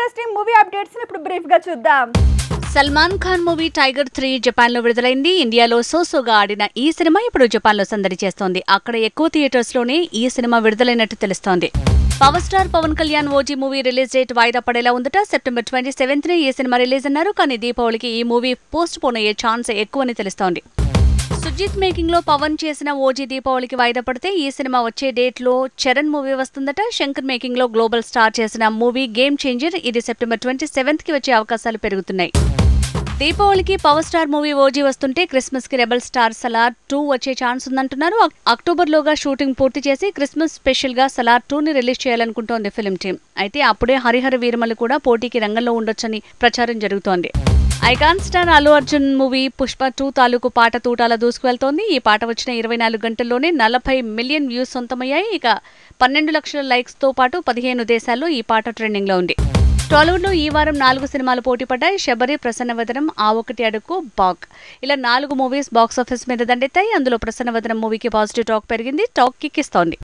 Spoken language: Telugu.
ఇంట్రెస్టింగ్ మూవీ అప్డేట్స్ ని ఇప్పుడు బ్రీఫ్ గా చూద్దాం. Salman Khan movie tiger 3 Japan లో విడుదలైంది. ఇండియాలో సోసోగా ఆడిన ఈ సినిమా ఇప్పుడు జపాన్ లో సందడి చేస్తోంది. అక్కడ ఎక్కువ థియేటర్స్ లోనే ఈ సినిమా విడుదలైనట్టు తెలుస్తోంది. Power star Pawan Kalyan OG movie release date వాయిదా పడేలా ఉందట. సెప్టెంబర్ 27th ఈ సినిమా రిలీజ్ అన్నారు. కానీ దీపావళికి ఈ మూవీ పోస్ట్ పోన్ అయ్యే ఛాన్స్ ఎక్కువని తెలుస్తోంది. సుజిత్ మేకింగ్ లో పవన్ చేసిన ఓజీ దీపావళికి వాయిదా పడితే ఈ సినిమా వచ్చే డేట్ లో చరణ్ మూవీ వస్తుందట. శంకర్ మేకింగ్ లో గ్లోబల్ స్టార్ చేసిన మూవీ గేమ్ చేంజర్ ఇది సెప్టెంబర్ 27th కి వచ్చే అవకాశాలు పెరుగుతున్నాయి. దీపావళికి పవర్ స్టార్ మూవీ ఓజీ వస్తుంటే క్రిస్మస్ కి రెబల్ స్టార్ సలార్ 2 వచ్చే ఛాన్స్ ఉందంటున్నారు. అక్టోబర్లోగా షూటింగ్ పూర్తి చేసి క్రిస్మస్ స్పెషల్ గా సలార్ 2ని రిలీజ్ చేయాలనుకుంటోంది ఫిల్మ్ టీం. అయితే అప్పుడే హరిహర వీరమల్లు కూడా పోటీకి రంగంలో ఉండొచ్చని ప్రచారం జరుగుతోంది. Icon star Allu Arjun movie Pushpa 2 తాలూకు పాట తూటాల దూసుకువెళ్తోంది. ఈ పాట వచ్చిన 24 గంటల్లోనే 40 మిలియన్ వ్యూస్ సొంతమయ్యాయి. ఇక 12 లక్షల లైక్స్ తో పాటు 15 దేశాల్లో ఈ పాట ట్రెండింగ్ లో ఉంది. టాలీవుడ్ లో ఈ వారం 4 సినిమాలు పోటీ పడ్డాయి. శబరి, ప్రసన్నవదనం, ఆ ఒకటి అడుగు, బాగ్ ఇలా 4 మూవీస్ బాక్సాఫీస్ మీద దండెత్తాయి. అందులో ప్రసన్నవదనం మూవీకి పాజిటివ్ టాక్ పెరిగింది. టాక్ కిక్కిస్తోంది.